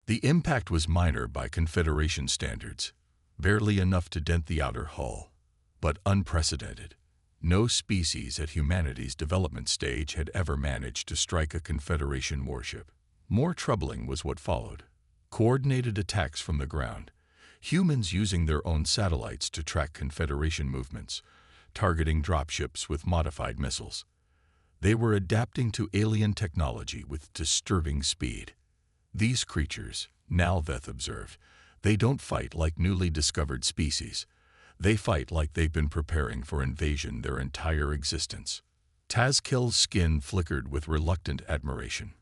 The impact was minor by Confederation standards, barely enough to dent the outer hull, but unprecedented. No species at humanity's development stage had ever managed to strike a Confederation warship. More troubling was what followed. Coordinated attacks from the ground, humans using their own satellites to track Confederation movements, targeting dropships with modified missiles. They were adapting to alien technology with disturbing speed. These creatures, Nalveth observed, they don't fight like newly discovered species. They fight like they've been preparing for invasion their entire existence. Tazkel's skin flickered with reluctant admiration.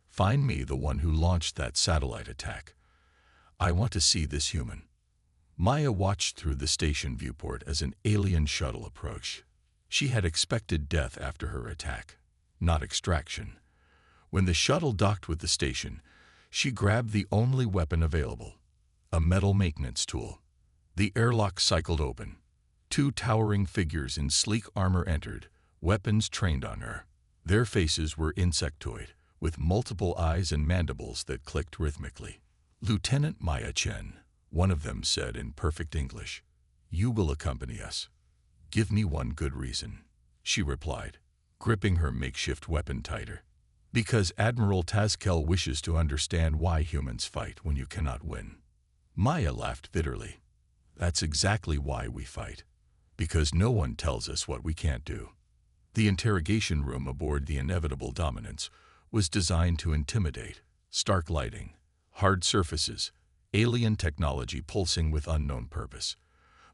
Find me the one who launched that satellite attack. I want to see this human. Maya watched through the station viewport as an alien shuttle approached. She had expected death after her attack, not extraction. When the shuttle docked with the station, she grabbed the only weapon available, a metal maintenance tool. The airlock cycled open. Two towering figures in sleek armor entered, weapons trained on her. Their faces were insectoid, with multiple eyes and mandibles that clicked rhythmically. "Lieutenant Maya Chen," one of them said in perfect English. "You will accompany us." "Give me one good reason," she replied, gripping her makeshift weapon tighter. "Because Admiral Tazkel wishes to understand why humans fight when you cannot win." Maya laughed bitterly. "That's exactly why we fight. Because no one tells us what we can't do." The interrogation room aboard the Inevitable Dominance was designed to intimidate. Stark lighting, hard surfaces, alien technology pulsing with unknown purpose.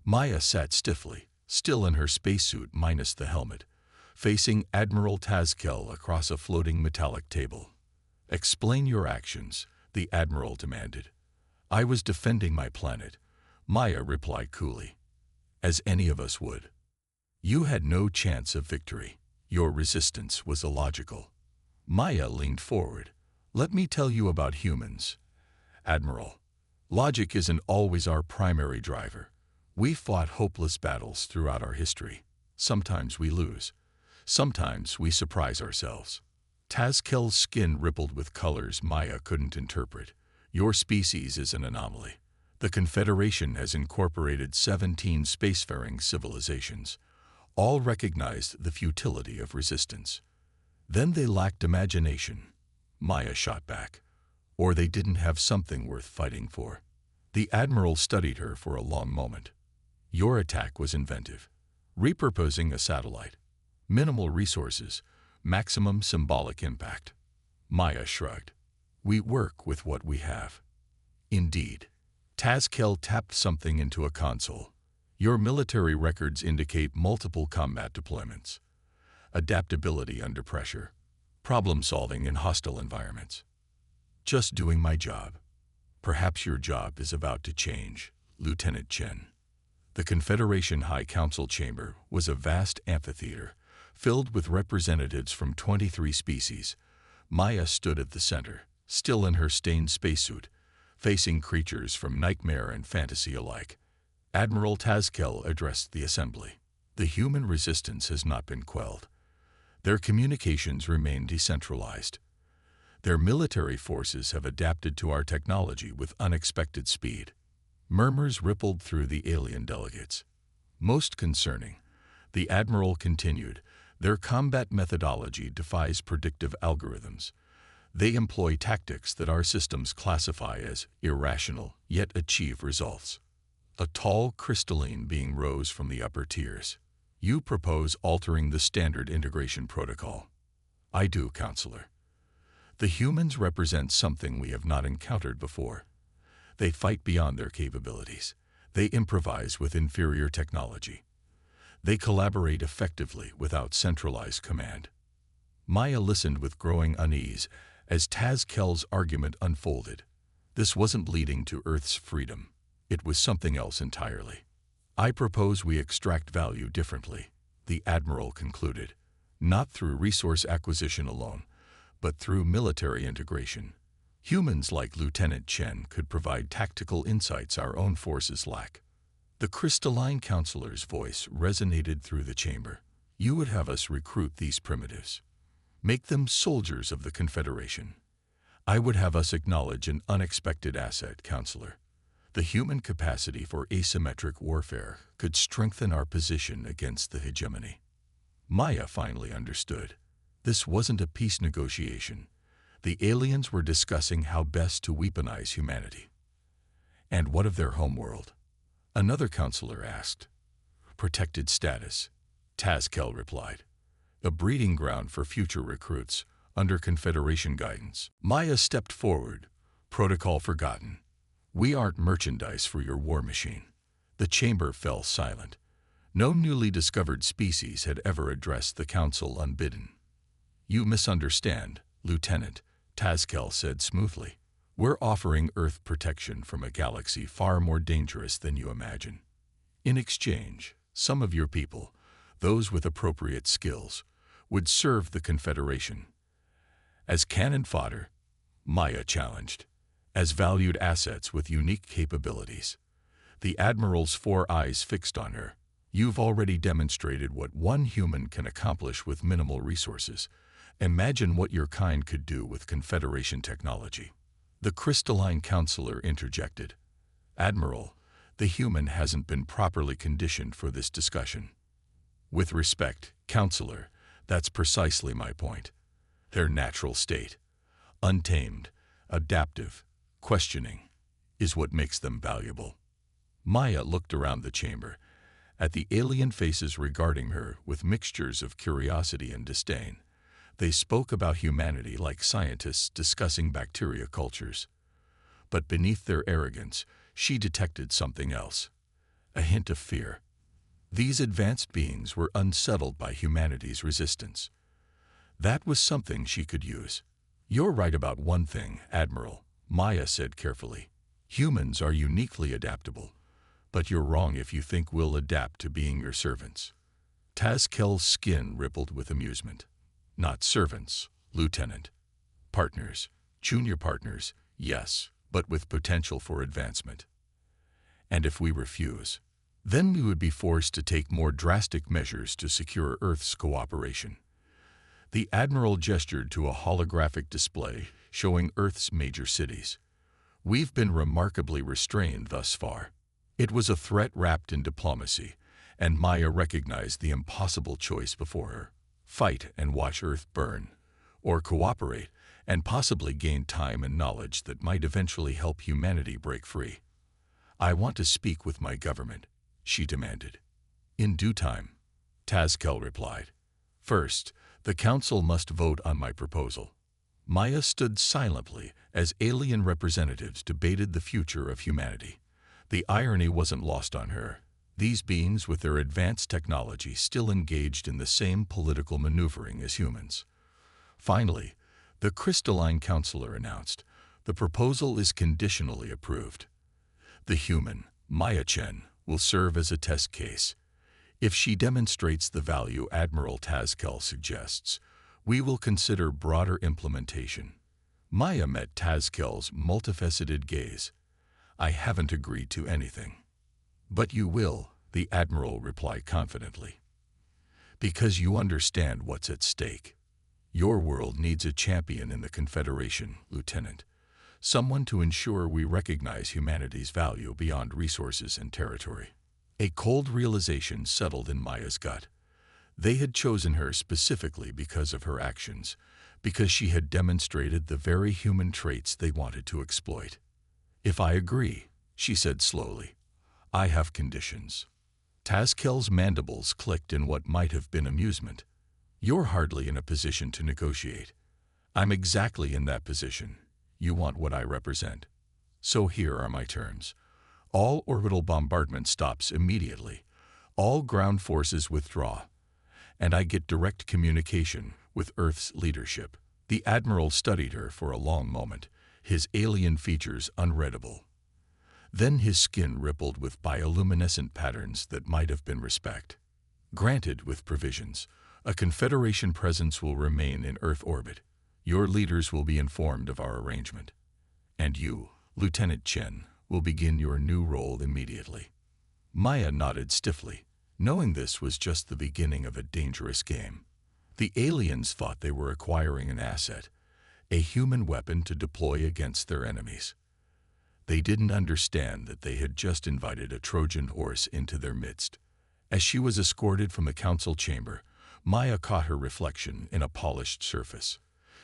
Maya sat stiffly, still in her spacesuit minus the helmet, facing Admiral Tazkel across a floating metallic table. "Explain your actions," the Admiral demanded. "I was defending my planet," Maya replied coolly. "As any of us would. You had no chance of victory. Your resistance was illogical." Maya leaned forward. "Let me tell you about humans. Admiral, logic isn't always our primary driver. We fought hopeless battles throughout our history. Sometimes we lose. Sometimes we surprise ourselves." Tazkel's skin rippled with colors Maya couldn't interpret. "Your species is an anomaly. The Confederation has incorporated 17 spacefaring civilizations. All recognized the futility of resistance. Then they lacked imagination," Maya shot back. "Or they didn't have something worth fighting for." The Admiral studied her for a long moment. "Your attack was inventive. Repurposing a satellite. Minimal resources, maximum symbolic impact." Maya shrugged. "We work with what we have." "Indeed." Tazkel tapped something into a console. "Your military records indicate multiple combat deployments. Adaptability under pressure. Problem-solving in hostile environments." "Just doing my job." "Perhaps your job is about to change, Lieutenant Chen." The Confederation High Council chamber was a vast amphitheater, filled with representatives from 23 species. Maya stood at the center, still in her stained spacesuit, facing creatures from nightmare and fantasy alike. Admiral Tazkel addressed the assembly. "The human resistance has not been quelled. Their communications remain decentralized. Their military forces have adapted to our technology with unexpected speed." Murmurs rippled through the alien delegates. "Most concerning," the Admiral continued, "their combat methodology defies predictive algorithms. They employ tactics that our systems classify as irrational, yet achieve results." A tall, crystalline being rose from the upper tiers. "You propose altering the standard integration protocol." "I do, Counselor. The humans represent something we have not encountered before. They fight beyond their capabilities. They improvise with inferior technology. They collaborate effectively without centralized command." Maya listened with growing unease as Tazkel's argument unfolded. This wasn't leading to Earth's freedom. It was something else entirely. "I propose we extract value differently," the Admiral concluded, "not through resource acquisition alone, but through military integration. Humans like Lieutenant Chen could provide tactical insights our own forces lack." The crystalline counselor's voice resonated through the chamber. "You would have us recruit these primitives. Make them soldiers of the Confederation. I would have us acknowledge an unexpected asset, Counselor. The human capacity for asymmetric warfare could strengthen our position against the hegemony. Maya finally understood. This wasn't a peace negotiation. The aliens were discussing how best to weaponize humanity. And what of their homeworld? Another counselor asked. Protected status, Tazkel replied. A breeding ground for future recruits, under Confederation guidance. Maya stepped forward. Protocol forgotten. We aren't merchandise for your war machine. The chamber fell silent. No newly discovered species had ever addressed the council unbidden. You misunderstand, Lieutenant, Tazkel said smoothly. We're offering Earth protection from a galaxy far more dangerous than you imagine. In exchange, some of your people, those with appropriate skills, would serve the Confederation. As cannon fodder, Maya challenged. As valued assets with unique capabilities. The Admiral's 4 eyes fixed on her. You've already demonstrated what one human can accomplish with minimal resources. Imagine what your kind could do with Confederation technology. The crystalline counselor interjected. Admiral, the human hasn't been properly conditioned for this discussion. With respect, Counselor, that's precisely my point. Their natural state, untamed, adaptive, questioning, is what makes them valuable. Maya looked around the chamber, at the alien faces regarding her with mixtures of curiosity and disdain. They spoke about humanity like scientists discussing bacteria cultures. But beneath their arrogance, she detected something else, a hint of fear. These advanced beings were unsettled by humanity's resistance. That was something she could use. You're right about one thing, Admiral, Maya said carefully. Humans are uniquely adaptable, but you're wrong if you think we'll adapt to being your servants. Tazkel's skin rippled with amusement. Not servants, Lieutenant. Partners, junior partners, yes, but with potential for advancement. And if we refuse, then we would be forced to take more drastic measures to secure Earth's cooperation. The Admiral gestured to a holographic display showing Earth's major cities. We've been remarkably restrained thus far. It was a threat wrapped in diplomacy, and Maya recognized the impossible choice before her. Fight and watch Earth burn, or cooperate and possibly gain time and knowledge that might eventually help humanity break free. I want to speak with my government, she demanded. In due time, Tazkel replied. First, the Council must vote on my proposal. Maya stood silently as alien representatives debated the future of humanity. The irony wasn't lost on her. These beings with their advanced technology still engaged in the same political maneuvering as humans. Finally, the crystalline counselor announced, the proposal is conditionally approved. The human, Maya Chen, will serve as a test case. If she demonstrates the value Admiral Tazkel suggests, we will consider broader implementation. Maya met Tazkel's multifaceted gaze. I haven't agreed to anything. But you will, the Admiral replied confidently. Because you understand what's at stake. Your world needs a champion in the Confederation, Lieutenant. Someone to ensure we recognize humanity's value beyond resources and territory. A cold realization settled in Maya's gut. They had chosen her specifically because of her actions, because she had demonstrated the very human traits they wanted to exploit. If I agree, she said slowly, I have conditions. Tazkel's mandibles clicked in what might have been amusement. You're hardly in a position to negotiate. I'm exactly in that position. You want what I represent. So here are my terms. All orbital bombardment stops immediately. All ground forces withdraw. And I get direct communication with Earth's leadership. The Admiral studied her for a long moment, his alien features unreadable. Then his skin rippled with bioluminescent patterns that might have been respect. Granted with provisions, a Confederation presence will remain in Earth orbit. Your leaders will be informed of our arrangement. And you, Lieutenant Chen, will begin your new role immediately. Maya nodded stiffly, knowing this was just the beginning of a dangerous game. The aliens thought they were acquiring an asset, a human weapon to deploy against their enemies. They didn't understand that they had just invited a Trojan horse into their midst. As she was escorted from the council chamber, Maya caught her reflection in a polished surface.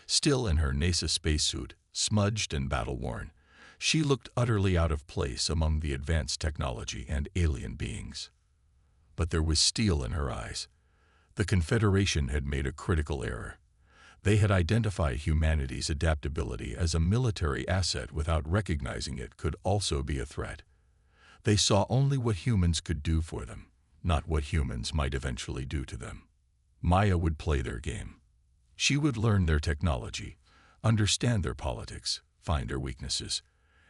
Still in her NASA spacesuit, smudged and battle-worn, she looked utterly out of place among the advanced technology and alien beings. But there was steel in her eyes. The Confederation had made a critical error. They had identified humanity's adaptability as a military asset without recognizing it could also be a threat. They saw only what humans could do for them, not what humans might eventually do to them. Maya would play their game. She would learn their technology, understand their politics, find their weaknesses,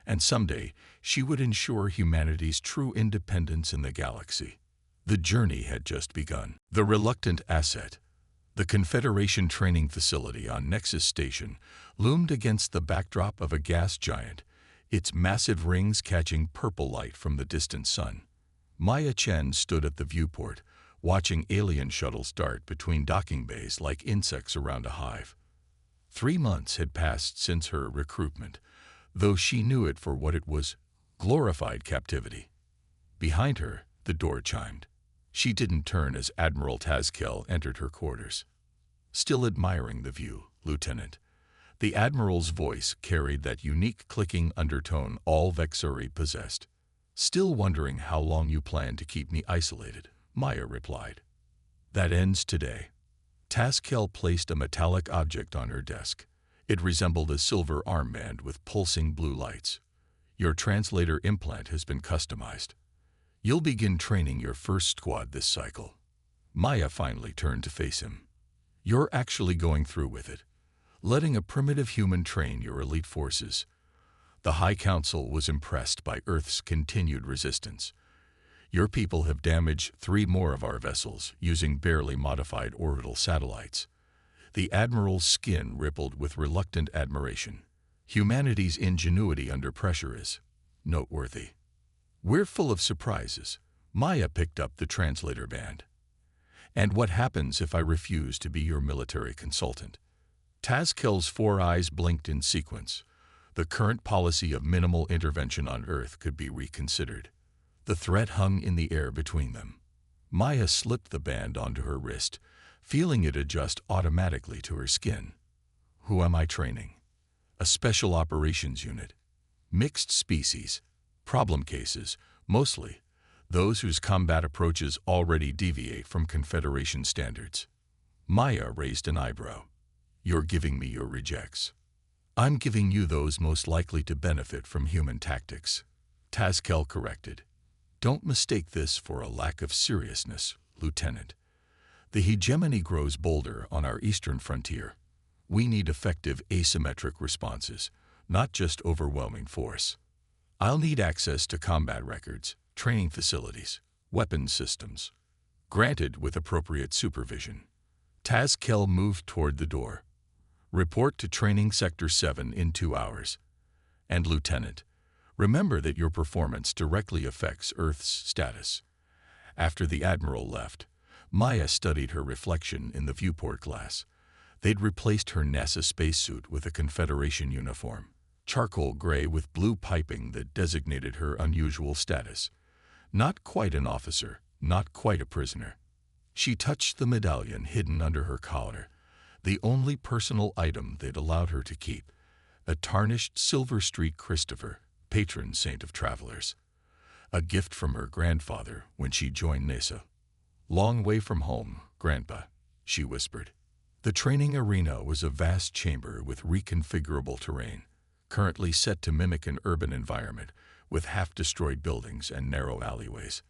and someday she would ensure humanity's true independence in the galaxy. The journey had just begun. The reluctant asset, the Confederation training facility on Nexus Station, loomed against the backdrop of a gas giant, its massive rings catching purple light from the distant sun. Maya Chen stood at the viewport, watching alien shuttles dart between docking bays like insects around a hive. 3 months had passed since her recruitment, though she knew it for what it was, glorified captivity. Behind her, the door chimed. She didn't turn as Admiral Tazkel entered her quarters. "Still admiring the view, Lieutenant." The Admiral's voice carried that unique clicking undertone all Vexuri possessed. "Still wondering how long you plan to keep me isolated," Maya replied. "That ends today." Tazkel placed a metallic object on her desk. It resembled a silver armband with pulsing blue lights. "Your translator implant has been customized. You'll begin training your first squad this cycle." Maya finally turned to face him. "You're actually going through with it, letting a primitive human train your elite forces." The High Council was impressed by Earth's continued resistance. "Your people have damaged 3 more of our vessels using barely modified orbital satellites." The Admiral's skin rippled with reluctant admiration. Humanity's ingenuity under pressure is noteworthy. "We're full of surprises." Maya picked up the translator band. "And what happens if I refuse to be your military consultant?" Tazkel's 4 eyes blinked in sequence. The current policy of minimal intervention on Earth could be reconsidered. The threat hung in the air between them. Maya slipped the band onto her wrist, feeling it adjust automatically to her skin. "Who am I training?" "A special operations unit. Mixed species. Problem cases, mostly. Those whose combat approaches already deviate from Confederation standards." Maya raised an eyebrow. "You're giving me your rejects." "I'm giving you those most likely to benefit from human tactics," Tazkel corrected. "Don't mistake this for a lack of seriousness, Lieutenant. The hegemony grows bolder on our eastern frontier. We need effective asymmetric responses, not just overwhelming force. I'll need access to combat records, training facilities, weapons systems. Granted with appropriate supervision." Tazkel moved toward the door. "Report to Training Sector 7 in 2 hours. And Lieutenant, remember that your performance directly affects Earth's status." After the Admiral left, Maya studied her reflection in the viewport glass. They'd replaced her NASA spacesuit with a Confederation uniform, charcoal gray with blue piping that designated her unusual status. Not quite an officer, not quite a prisoner. She touched the medallion hidden under her collar, the only personal item they'd allowed her to keep, a tarnished Silver Streak Christopher, patron saint of travelers. A gift from her grandfather when she joined NASA. "Long way from home, Grandpa," she whispered. The training arena was a vast chamber with reconfigurable terrain, currently set to mimic an urban environment with half-destroyed buildings and narrow alleyways.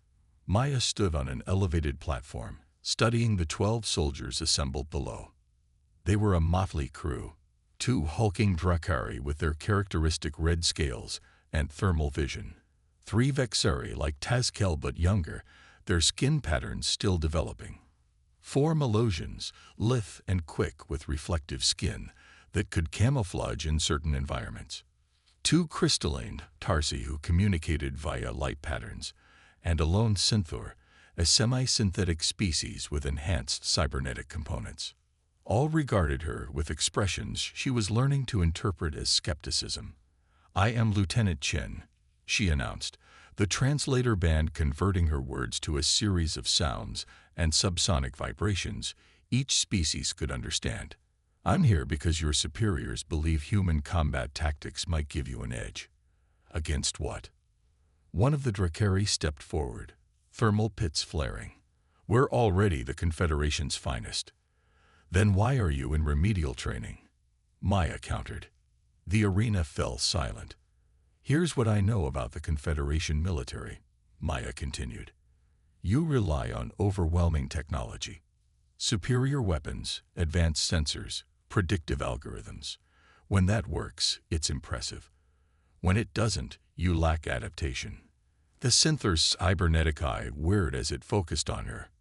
Maya stood on an elevated platform, studying the 12 soldiers assembled below. They were a motley crew, 2 hulking Drakari with their characteristic red scales and thermal vision, 3 Vexuri like Tazkel but younger, their skin patterns still developing. 4 Melosians, lithe and quick with reflective skin that could camouflage in certain environments. 2 crystalline Tarsi who communicated via light patterns, and a lone Synthor, a semi-synthetic species with enhanced cybernetic components. All regarded her with expressions she was learning to interpret as skepticism. "I am Lieutenant Chin," she announced, the translator band converting her words to a series of sounds and subsonic vibrations each species could understand. "I'm here because your superiors believe human combat tactics might give you an edge." "Against what?" One of the Drakari stepped forward, thermal pits flaring. "We're already the Confederation's finest." "Then why are you in remedial training?" Maya countered. The arena fell silent. "Here's what I know about the Confederation military," Maya continued. "You rely on overwhelming technology. Superior weapons, advanced sensors, predictive algorithms. When that works, it's impressive. When it doesn't, you lack adaptation." The Synther's cybernetic eye whirred as it focused on her.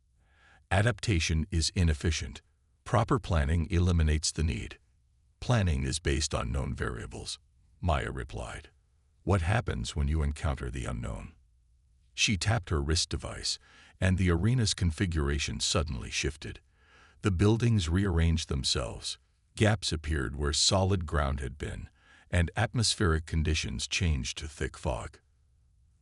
"Adaptation is inefficient. Proper planning eliminates the need." "Planning is based on known variables," Maya replied. "What happens when you encounter the unknown?" She tapped her wrist device, and the arena's configuration suddenly shifted. The buildings rearranged themselves, gaps appeared where solid ground had been, and atmospheric conditions changed to thick fog.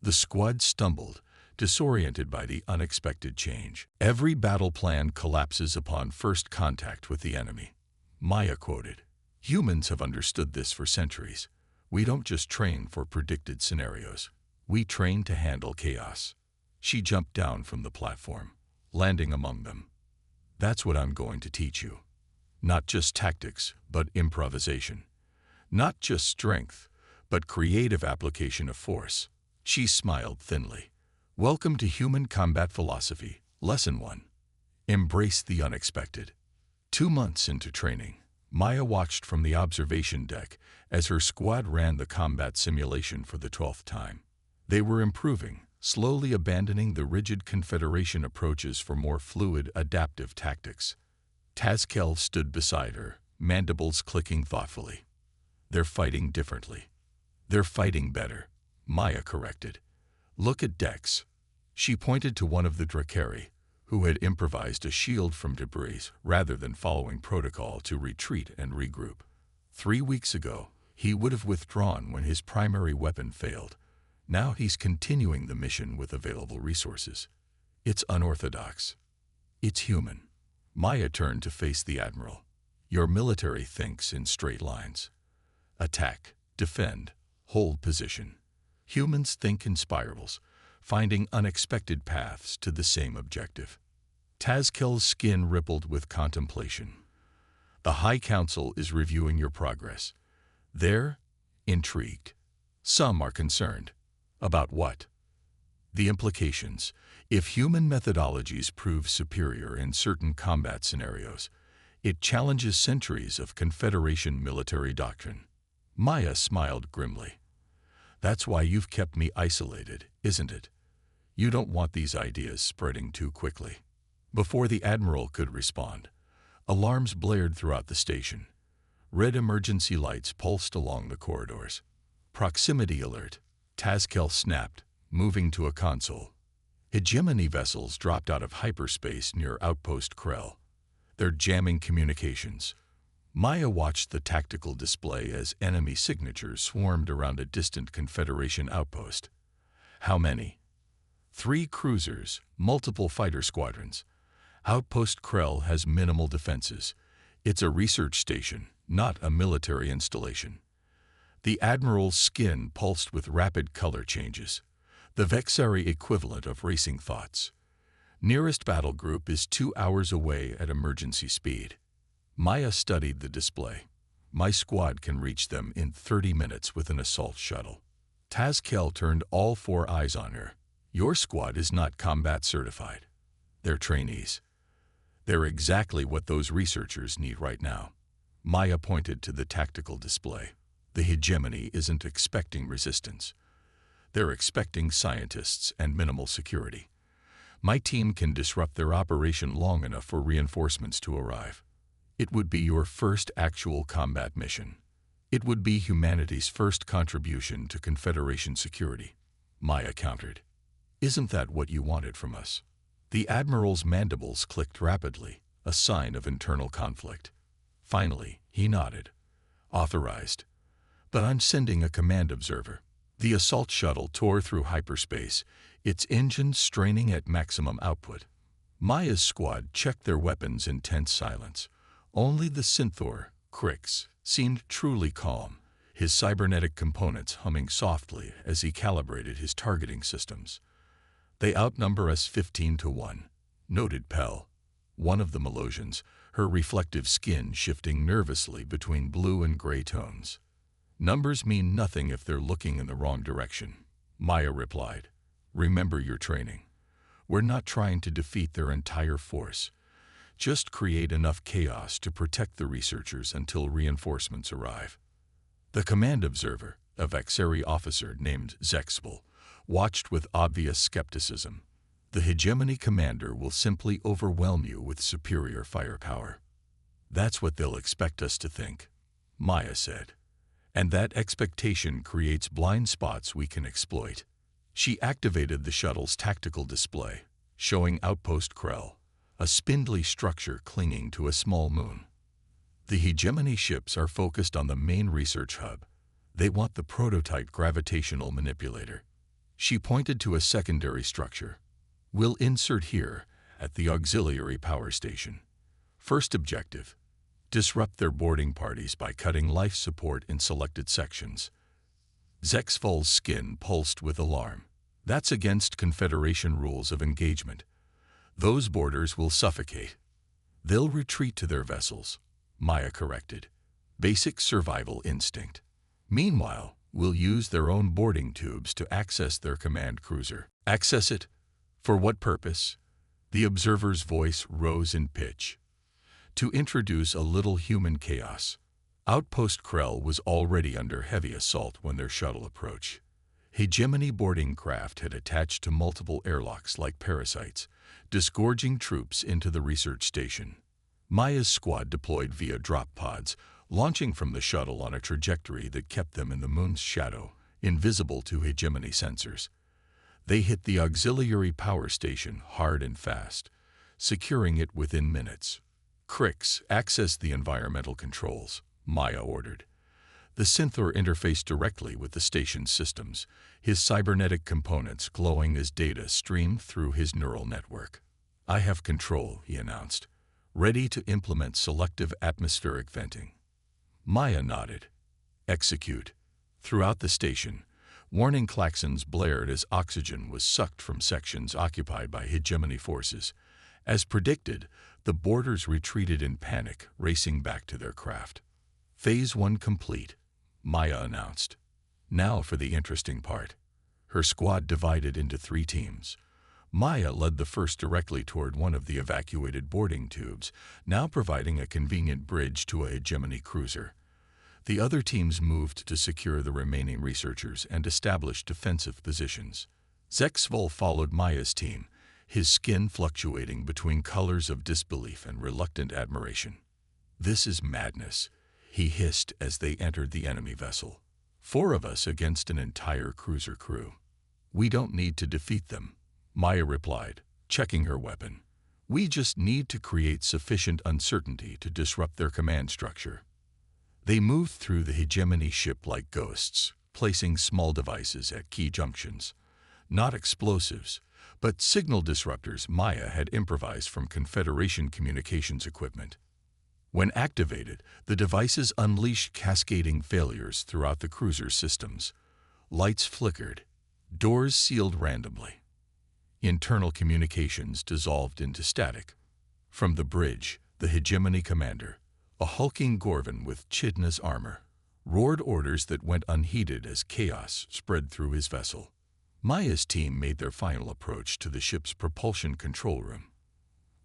The squad stumbled, disoriented by the unexpected change. "Every battle plan collapses upon first contact with the enemy," Maya quoted. "Humans have understood this for centuries. We don't just train for predicted scenarios. We train to handle chaos." She jumped down from the platform, landing among them. "That's what I'm going to teach you. Not just tactics, but improvisation. Not just strength, but creative application of force." She smiled thinly. "Welcome to Human Combat Philosophy, Lesson 1. Embrace the unexpected." 2 months into training, Maya watched from the observation deck as her squad ran the combat simulation for the 12th time. They were improving, slowly abandoning the rigid Confederation approaches for more fluid, adaptive tactics. Tazkel stood beside her, mandibles clicking thoughtfully. "They're fighting differently." "They're fighting better," Maya corrected. "Look at Dex." She pointed to one of the Drakari, who had improvised a shield from debris rather than following protocol to retreat and regroup. 3 weeks ago, he would have withdrawn when his primary weapon failed. Now he's continuing the mission with available resources. It's unorthodox. It's human. Maya turned to face the Admiral. "Your military thinks in straight lines. Attack, defend, hold position. Humans think in spirals, finding unexpected paths to the same objective." Tazkel's skin rippled with contemplation. "The High Council is reviewing your progress. They're intrigued. Some are concerned." "About what?" "The implications. If human methodologies prove superior in certain combat scenarios, it challenges centuries of Confederation military doctrine." Maya smiled grimly. "That's why you've kept me isolated, isn't it? You don't want these ideas spreading too quickly." Before the Admiral could respond, alarms blared throughout the station. Red emergency lights pulsed along the corridors. "Proximity alert," Tazkel snapped, moving to a console. Hegemony vessels dropped out of hyperspace near Outpost Krell. "They're jamming communications." Maya watched the tactical display as enemy signatures swarmed around a distant Confederation outpost. "How many?" 3 cruisers, multiple fighter squadrons. Outpost Krell has minimal defenses. It's a research station, not a military installation. The Admiral's skin pulsed with rapid color changes, the Vexari equivalent of racing thoughts. "Nearest battle group is 2 hours away at emergency speed." Maya studied the display. "My squad can reach them in 30 minutes with an assault shuttle." Tazkel turned all 4 eyes on her. "Your squad is not combat certified. They're trainees. They're exactly what those researchers need right now." Maya pointed to the tactical display. "The hegemony isn't expecting resistance. They're expecting scientists and minimal security. My team can disrupt their operation long enough for reinforcements to arrive. It would be your first actual combat mission. It would be humanity's first contribution to Confederation security," Maya countered. "Isn't that what you wanted from us?" The Admiral's mandibles clicked rapidly, a sign of internal conflict. Finally, he nodded. Authorized. But I'm sending a command observer. The assault shuttle tore through hyperspace, its engines straining at maximum output. Maya's squad checked their weapons in tense silence. Only the Synthor, Crix, seemed truly calm, his cybernetic components humming softly as he calibrated his targeting systems. They outnumber us 15-1, noted Pell, one of the Melosians, her reflective skin shifting nervously between blue and gray tones. Numbers mean nothing if they're looking in the wrong direction, Maya replied. Remember your training. We're not trying to defeat their entire force. Just create enough chaos to protect the researchers until reinforcements arrive. The command observer, a Vaxeri officer named Zexpel, watched with obvious skepticism. The hegemony commander will simply overwhelm you with superior firepower. That's what they'll expect us to think, Maya said. And that expectation creates blind spots we can exploit. She activated the shuttle's tactical display, showing Outpost Krell, a spindly structure clinging to a small moon. The hegemony ships are focused on the main research hub. They want the prototype gravitational manipulator. She pointed to a secondary structure. We'll insert here, at the auxiliary power station. First objective: disrupt their boarding parties by cutting life support in selected sections. Zexfol's skin pulsed with alarm. That's against Confederation rules of engagement. Those boarders will suffocate. They'll retreat to their vessels, Maya corrected. Basic survival instinct. Meanwhile, we'll use their own boarding tubes to access their command cruiser. Access it? For what purpose? The observer's voice rose in pitch. To introduce a little human chaos. Outpost Krell was already under heavy assault when their shuttle approached. Hegemony boarding craft had attached to multiple airlocks like parasites, disgorging troops into the research station. Maya's squad deployed via drop pods, launching from the shuttle on a trajectory that kept them in the moon's shadow, invisible to hegemony sensors. They hit the auxiliary power station hard and fast, securing it within minutes. Crix, access the environmental controls, Maya ordered. The Synthor interfaced directly with the station's systems, his cybernetic components glowing as data streamed through his neural network. I have control, he announced, ready to implement selective atmospheric venting. Maya nodded. Execute. Throughout the station, warning klaxons blared as oxygen was sucked from sections occupied by hegemony forces. As predicted, the boarders retreated in panic, racing back to their craft. Phase 1 complete, Maya announced. Now for the interesting part. Her squad divided into 3 teams. Maya led the first directly toward one of the evacuated boarding tubes, now providing a convenient bridge to a hegemony cruiser. The other teams moved to secure the remaining researchers and establish defensive positions. Zexfol followed Maya's team, his skin fluctuating between colors of disbelief and reluctant admiration. This is madness, he hissed as they entered the enemy vessel. 4 of us against an entire cruiser crew. We don't need to defeat them, Maya replied, checking her weapon. We just need to create sufficient uncertainty to disrupt their command structure. They moved through the hegemony ship like ghosts, placing small devices at key junctions. Not explosives, but signal disruptors Maya had improvised from Confederation communications equipment. When activated, the devices unleashed cascading failures throughout the cruiser's systems. Lights flickered, doors sealed randomly. Internal communications dissolved into static. From the bridge, the hegemony commander, a hulking Gorvan with Chidna's armor, roared orders that went unheeded as chaos spread through his vessel. Maya's team made their final approach to the ship's propulsion control room.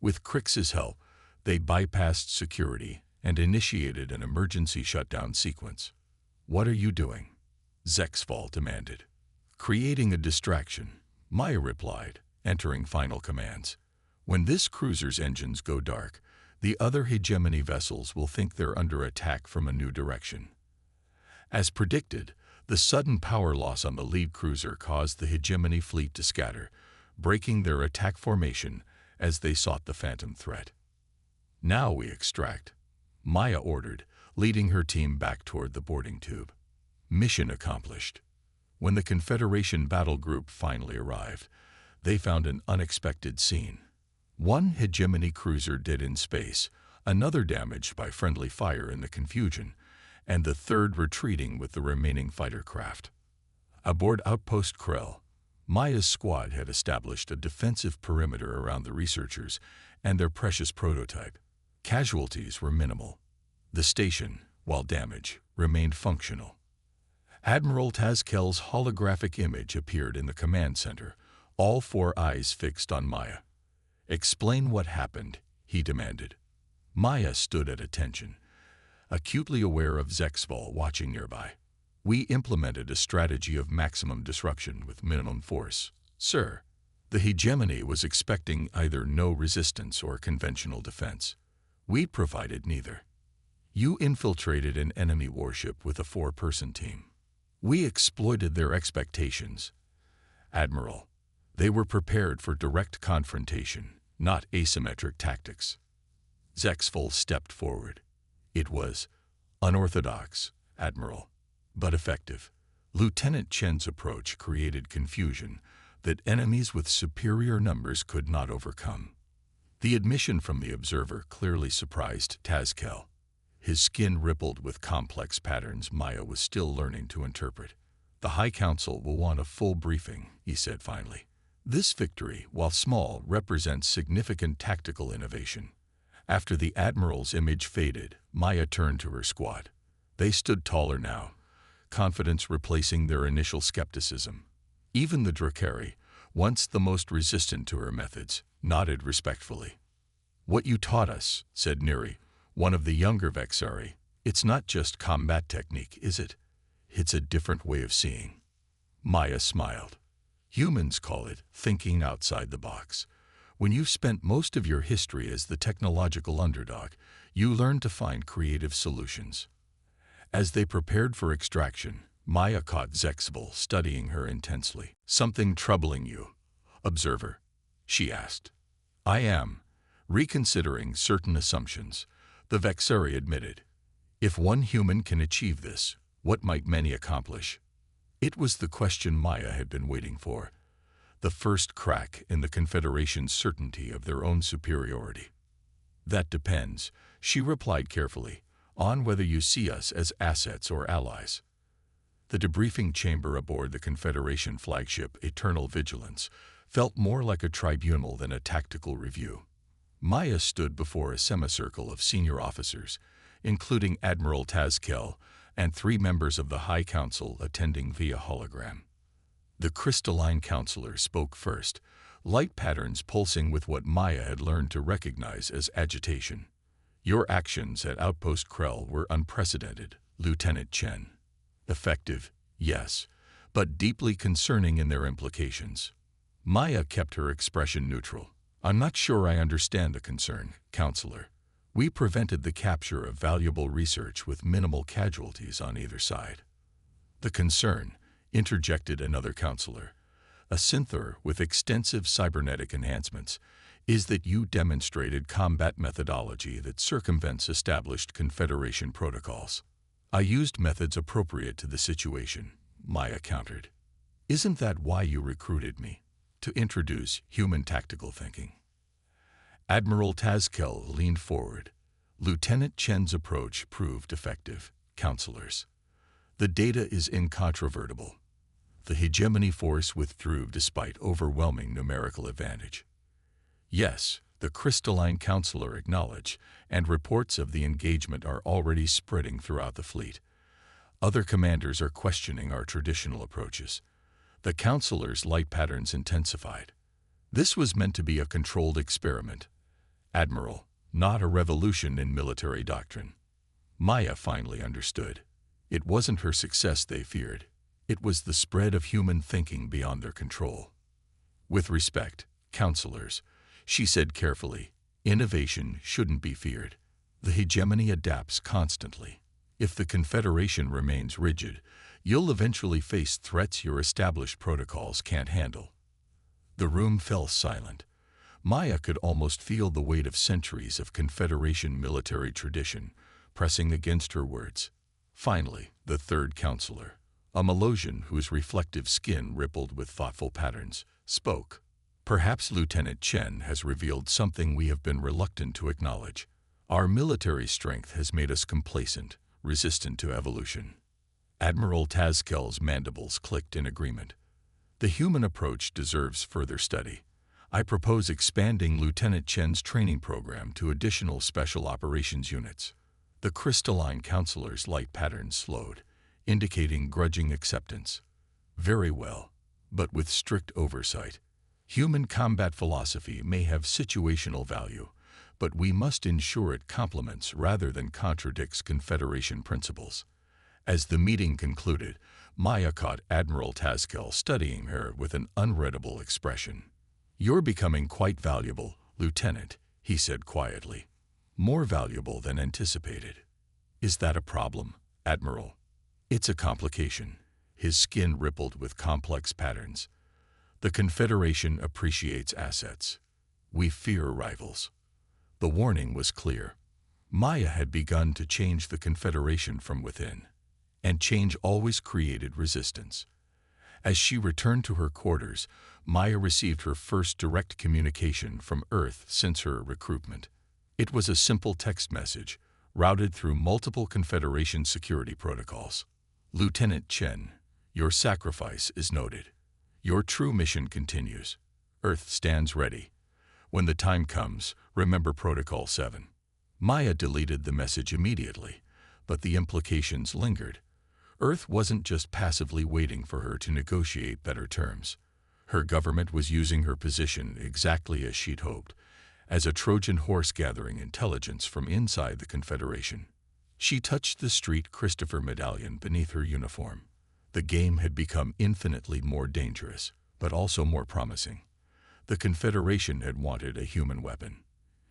With Crix's help, they bypassed security and initiated an emergency shutdown sequence. What are you doing? Zexfall demanded. Creating a distraction, Maya replied, entering final commands. When this cruiser's engines go dark, the other hegemony vessels will think they're under attack from a new direction. As predicted, the sudden power loss on the lead cruiser caused the hegemony fleet to scatter, breaking their attack formation as they sought the phantom threat. Now we extract, Maya ordered, leading her team back toward the boarding tube. Mission accomplished. When the Confederation battle group finally arrived, they found an unexpected scene. One hegemony cruiser dead in space, another damaged by friendly fire in the confusion, and the third retreating with the remaining fighter craft. Aboard Outpost Krell, Maya's squad had established a defensive perimeter around the researchers and their precious prototype. Casualties were minimal. The station, while damaged, remained functional. Admiral Tazkel's holographic image appeared in the command center, all four eyes fixed on Maya. "Explain what happened," he demanded. Maya stood at attention, acutely aware of Zexval watching nearby. "We implemented a strategy of maximum disruption with minimum force, sir. The hegemony was expecting either no resistance or conventional defense. We provided neither. You infiltrated an enemy warship with a 4-person team. We exploited their expectations. Admiral, they were prepared for direct confrontation, not asymmetric tactics." Zexval stepped forward. "It was unorthodox, Admiral, but effective. Lieutenant Chen's approach created confusion that enemies with superior numbers could not overcome." The admission from the observer clearly surprised Tazkel. His skin rippled with complex patterns Maya was still learning to interpret. "The High Council will want a full briefing," he said finally. "This victory, while small, represents significant tactical innovation." After the Admiral's image faded, Maya turned to her squad. They stood taller now, confidence replacing their initial skepticism. Even the Drakari, once the most resistant to her methods, nodded respectfully. "What you taught us," said Neri, one of the younger Vexari, "it's not just combat technique, is it? It's a different way of seeing." Maya smiled. "Humans call it thinking outside the box. When you've spent most of your history as the technological underdog, you learn to find creative solutions." As they prepared for extraction, Maya caught Zexval studying her intensely. "Something troubling you, observer?" she asked. "I am reconsidering certain assumptions," the Vexari admitted. "If one human can achieve this, what might many accomplish?" It was the question Maya had been waiting for, the first crack in the Confederation's certainty of their own superiority. "That depends," she replied carefully, "on whether you see us as assets or allies." The debriefing chamber aboard the Confederation flagship Eternal Vigilance felt more like a tribunal than a tactical review. Maya stood before a semicircle of senior officers, including Admiral Tazkel and 3 members of the High Council attending via hologram. The crystalline counselor spoke first, light patterns pulsing with what Maya had learned to recognize as agitation. "Your actions at Outpost Krell were unprecedented, Lieutenant Chen. Effective, yes, but deeply concerning in their implications." Maya kept her expression neutral. "I'm not sure I understand the concern, Counselor. We prevented the capture of valuable research with minimal casualties on either side." "The concern," interjected another counselor, a Synthor with extensive cybernetic enhancements, "is that you demonstrated combat methodology that circumvents established Confederation protocols." "I used methods appropriate to the situation," Maya countered. "Isn't that why you recruited me? To introduce human tactical thinking?" Admiral Tazkel leaned forward. "Lieutenant Chen's approach proved effective, counselors. The data is incontrovertible. The hegemony force withdrew despite overwhelming numerical advantage." "Yes," the crystalline counselor acknowledged, "and reports of the engagement are already spreading throughout the fleet. Other commanders are questioning our traditional approaches." The counselor's light patterns intensified. "This was meant to be a controlled experiment, Admiral, not a revolution in military doctrine." Maya finally understood. It wasn't her success they feared. It was the spread of human thinking beyond their control. "With respect, counselors," she said carefully, "innovation shouldn't be feared. The hegemony adapts constantly. If the Confederation remains rigid, you'll eventually face threats your established protocols can't handle." The room fell silent. Maya could almost feel the weight of centuries of Confederation military tradition, pressing against her words. Finally, the third counselor, a Melosian whose reflective skin rippled with thoughtful patterns, spoke. Perhaps Lieutenant Chen has revealed something we have been reluctant to acknowledge. Our military strength has made us complacent, resistant to evolution. Admiral Tazkel's mandibles clicked in agreement. The human approach deserves further study. I propose expanding Lieutenant Chen's training program to additional special operations units. The crystalline counselor's light patterns slowed, indicating grudging acceptance. Very well, but with strict oversight. Human combat philosophy may have situational value, but we must ensure it complements rather than contradicts Confederation principles. As the meeting concluded, Maya caught Admiral Tazkel studying her with an unreadable expression. "You're becoming quite valuable, Lieutenant," he said quietly. "More valuable than anticipated." "Is that a problem, Admiral?" "It's a complication." His skin rippled with complex patterns. "The Confederation appreciates assets. We fear rivals." The warning was clear. Maya had begun to change the Confederation from within, and change always created resistance. As she returned to her quarters, Maya received her first direct communication from Earth since her recruitment. It was a simple text message, routed through multiple Confederation security protocols. "Lieutenant Chen, your sacrifice is noted. Your true mission continues. Earth stands ready. When the time comes, remember Protocol 7. Maya deleted the message immediately, but the implications lingered. Earth wasn't just passively waiting for her to negotiate better terms. Her government was using her position exactly as she'd hoped, as a Trojan horse gathering intelligence from inside the Confederation. She touched the street Christopher medallion beneath her uniform. The game had become infinitely more dangerous, but also more promising. The Confederation had wanted a human weapon.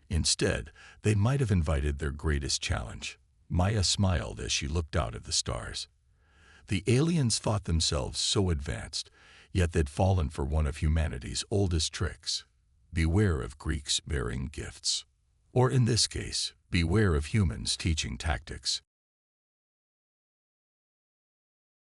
Instead, they might have invited their greatest challenge. Maya smiled as she looked out at the stars. The aliens thought themselves so advanced, yet they'd fallen for one of humanity's oldest tricks. Beware of Greeks bearing gifts. Or in this case, beware of humans teaching tactics.